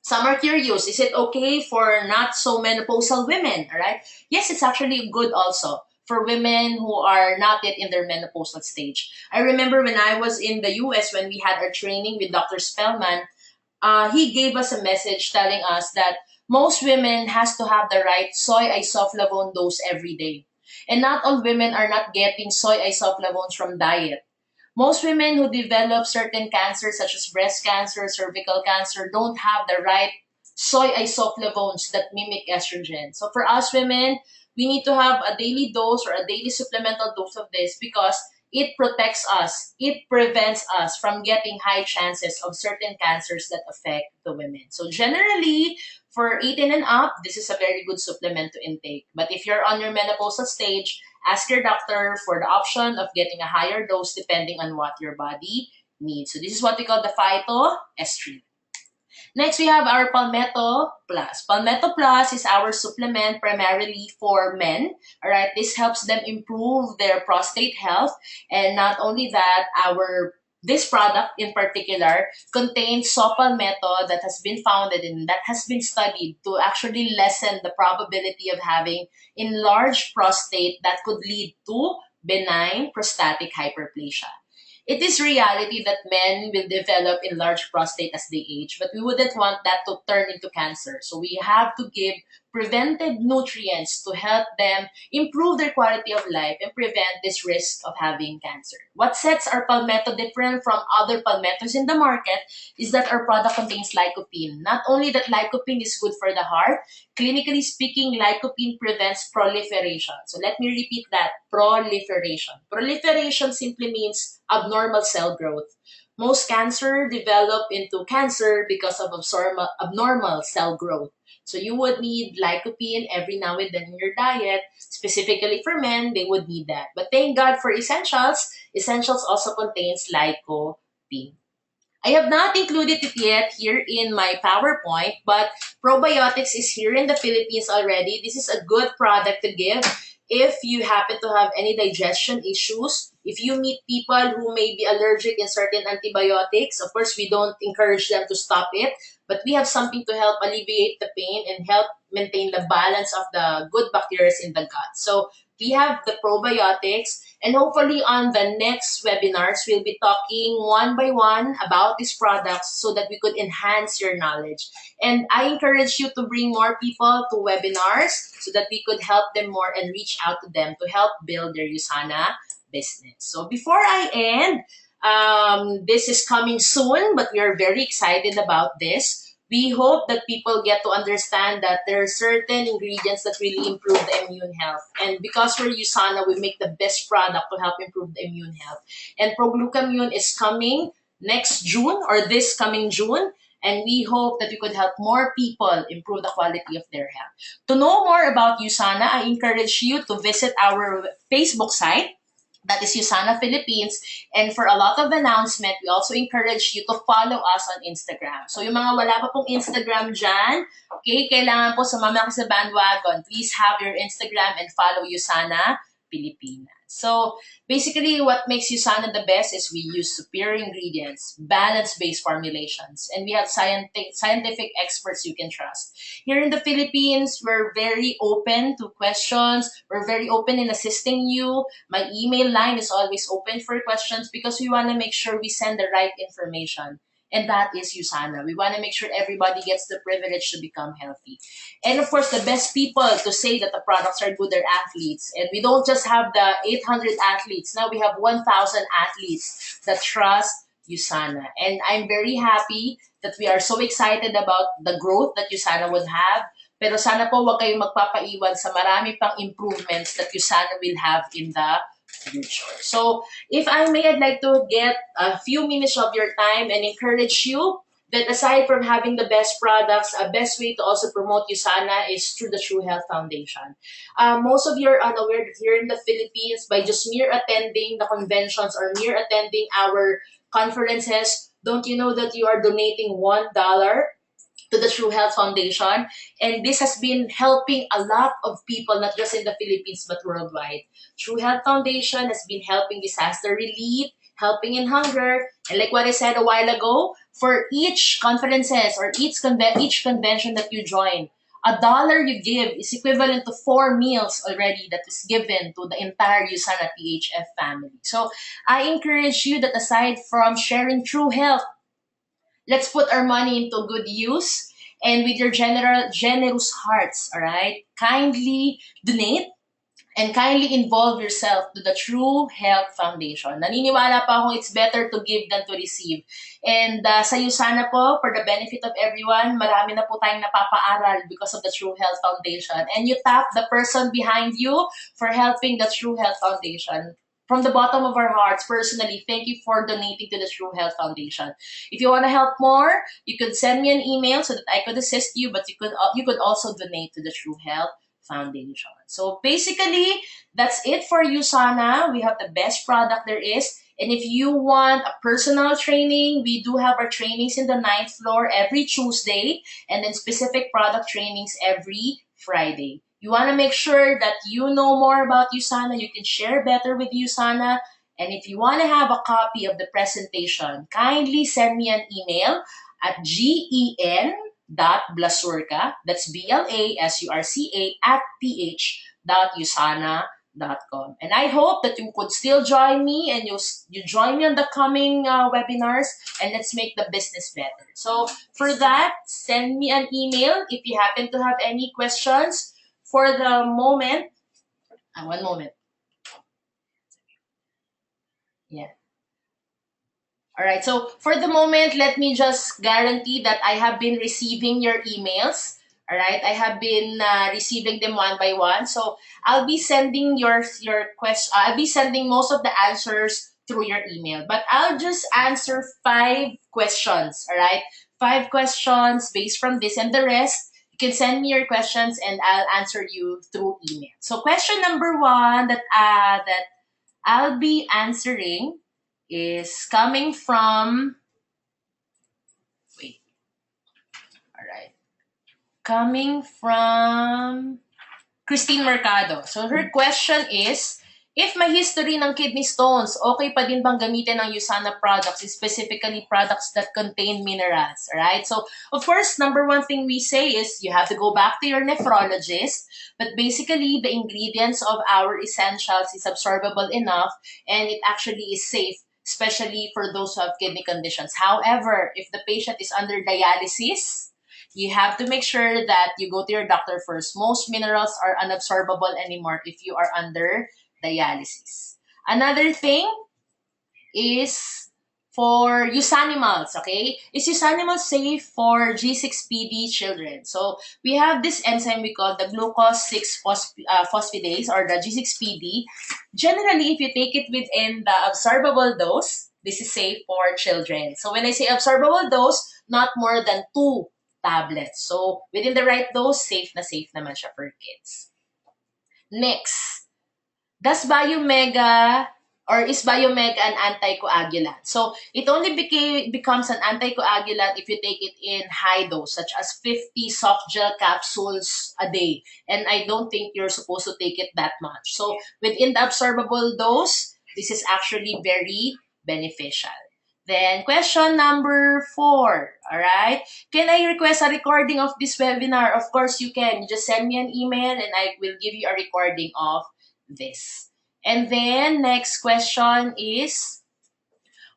Some are curious, is it okay for not so menopausal women? All right. Yes, it's actually good also for women who are not yet in their menopausal stage. I remember when I was in the US when we had our training with Dr. Spellman, he gave us a message telling us that most women has to have the right soy isoflavone dose every day. And not all women are not getting soy isoflavones from diet. Most women who develop certain cancers such as breast cancer, cervical cancer, don't have the right soy isoflavones that mimic estrogen. So for us women, we need to have a daily dose or a daily supplemental dose of this because it protects us. It prevents us from getting high chances of certain cancers that affect the women. So generally, for 18 and up, this is a very good supplement to intake. But if you're on your menopausal stage, ask your doctor for the option of getting a higher dose depending on what your body need. So this is what we call the phytoestrogen. Next, we have our Palmetto Plus. Palmetto Plus is our supplement primarily for men. All right, this helps them improve their prostate health, and not only that, our this product in particular contains saw palmetto that has been founded and that has been studied to actually lessen the probability of having enlarged prostate that could lead to benign prostatic hyperplasia. It is reality that men will develop enlarged prostate as they age, but we wouldn't want that to turn into cancer. So we have to give preventive nutrients to help them improve their quality of life and prevent this risk of having cancer. What sets our palmetto different from other palmettos in the market is that our product contains lycopene. Not only that lycopene is good for the heart, clinically speaking, lycopene prevents proliferation. So let me repeat that, proliferation. Proliferation simply means abnormal cell growth. Most cancer develop into cancer because of abnormal cell growth. So you would need lycopene every now and then in your diet. Specifically for men, they would need that. But thank God for essentials. Essentials also contains lycopene. I have not included it yet here in my PowerPoint, but probiotics is here in the Philippines already. This is a good product to give if you happen to have any digestion issues. If you meet people who may be allergic in certain antibiotics, of course, we don't encourage them to stop it, but we have something to help alleviate the pain and help maintain the balance of the good bacteria in the gut. So we have the probiotics, and hopefully on the next webinars, we'll be talking one by one about these products so that we could enhance your knowledge. And I encourage you to bring more people to webinars so that we could help them more and reach out to them to help build their USANA business. So before I end, this is coming soon, but we are very excited about this. We hope that people get to understand that there are certain ingredients that really improve the immune health. And because we're USANA, we make the best product to help improve the immune health. And Proglucamune is coming next June or this coming June. And we hope that we could help more people improve the quality of their health. To know more about USANA, I encourage you to visit our Facebook site. That is USANA Philippines. And for a lot of announcement, we also encourage you to follow us on Instagram. So yung mga wala pa pong Instagram dyan, okay, kailangan po sumama ka sa bandwagon. Please have your Instagram and follow USANA Pilipinas. So basically, what makes USANA the best is we use superior ingredients, balance-based formulations, and we have scientific experts you can trust. Here in the Philippines, we're very open to questions. We're very open in assisting you. My email line is always open for questions because we want to make sure we send the right information. And that is USANA. We want to make sure everybody gets the privilege to become healthy. And of course, the best people to say that the products are good are athletes. And we don't just have the 800 athletes. Now we have 1,000 athletes that trust USANA. And I'm very happy that we are so excited about the growth that USANA would have. Pero sana po wag kayong magpapaiwan sa marami pang improvements that USANA will have in the future. So if I may, I'd like to get a few minutes of your time and encourage you that aside from having the best products, a best way to also promote USANA is through the True Health Foundation. Most of you are unaware that here in the Philippines, by just mere attending the conventions or mere attending our conferences, don't you know that you are donating $1 to the True Health Foundation? And this has been helping a lot of people, not just in the Philippines, but worldwide. True Health Foundation has been helping disaster relief, helping in hunger, and like what I said a while ago, for each conferences or each convention that you join, $1 you give is equivalent to 4 meals already that is given to the entire USANA THF family. So I encourage you that aside from sharing true health, let's put our money into good use and with your generous hearts, all right? Kindly donate and kindly involve yourself to the True Health Foundation. Naniniwala pa akong it's better to give than to receive. And sa USANA po, for the benefit of everyone, marami na po tayong napapaaral because of the True Health Foundation. And you tap the person behind you for helping the True Health Foundation. From the bottom of our hearts, personally, thank you for donating to the True Health Foundation. If you want to help more, you could send me an email so that I could assist you, but you could also donate to the True Health Foundation. So basically, that's it for USANA. We have the best product there is, And if you want a personal training, we do have our trainings in the ninth floor every Tuesday, and then specific product trainings every Friday. You want to make sure that you know more about USANA, you can share better with USANA. And if you want to have a copy of the presentation, kindly send me an email at gen.blasurca, that's BLASURCA at ph.usana.com. And I hope that you could still join me and you join me on the coming webinars, and let's make the business better. So for that, send me an email if you happen to have any questions. For the moment, one moment. Yeah. All right. So for the moment, let me just guarantee that I have been receiving your emails. All right. I have been receiving them one by one. So I'll be sending your question. I'll be sending most of the answers through your email. But I'll just answer 5 questions. All right. 5 questions based from this, and the rest you can send me your questions and I'll answer you through email. So question number one that I'll be answering is coming from, wait, all right, coming from Christine Mercado. So her question is, if may history ng kidney stones, okay pa din bang gamitin ng USANA products, specifically products that contain minerals, right? So, of course, number one thing we say is you have to go back to your nephrologist, but basically the ingredients of our essentials is absorbable enough and it actually is safe, especially for those who have kidney conditions. However, if the patient is under dialysis, you have to make sure that you go to your doctor first. Most minerals are unabsorbable anymore if you are under dialysis. Another thing is for usanimals, okay? Is usanimals safe for G6PD children? So we have this enzyme we call the glucose 6 phosphatase, or the G6PD. Generally, if you take it within the absorbable dose, this is safe for children. So when I say absorbable dose, not more than 2 tablets. So within the right dose, safe naman siya for kids. Next, does Biomega or is Biomega an anticoagulant? So it only becomes an anticoagulant if you take it in high dose, such as 50 soft gel capsules a day. And I don't think you're supposed to take it that much. So within the absorbable dose, this is actually very beneficial. Then question number 4, all right? Can I request a recording of this webinar? Of course you can. You just send me an email and I will give you a recording of this. And then next question is,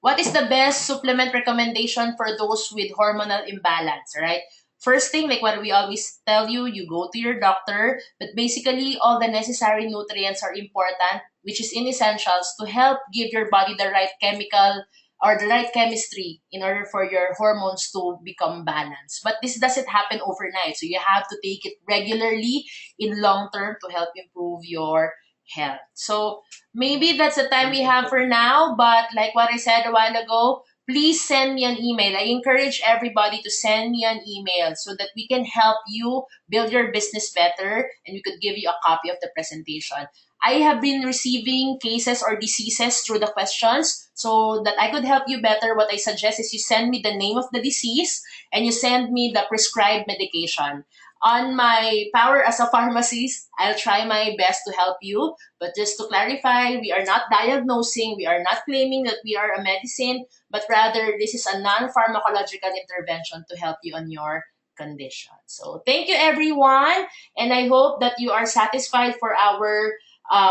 what is the best supplement recommendation for those with hormonal imbalance, right? First thing, like what we always tell you, you go to your doctor, but basically all the necessary nutrients are important, which is in essentials to help give your body the right chemical or the right chemistry in order for your hormones to become balanced. But this doesn't happen overnight. So you have to take it regularly in long term to help improve your health. So maybe that's the time we have for now. But like what I said a while ago, please send me an email. I encourage everybody to send me an email so that we can help you build your business better and we could give you a copy of the presentation. I have been receiving cases or diseases through the questions, so that I could help you better. What I suggest is you send me the name of the disease and you send me the prescribed medication. On my power as a pharmacist, I'll try my best to help you. But just to clarify, we are not diagnosing, we are not claiming that we are a medicine, but rather this is a non-pharmacological intervention to help you on your condition. So thank you everyone, and I hope that you are satisfied for our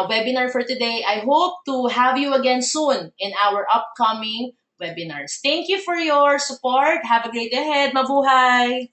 webinar for today. I hope to have you again soon in our upcoming webinars. Thank you for your support. Have a great day ahead. Mabuhay!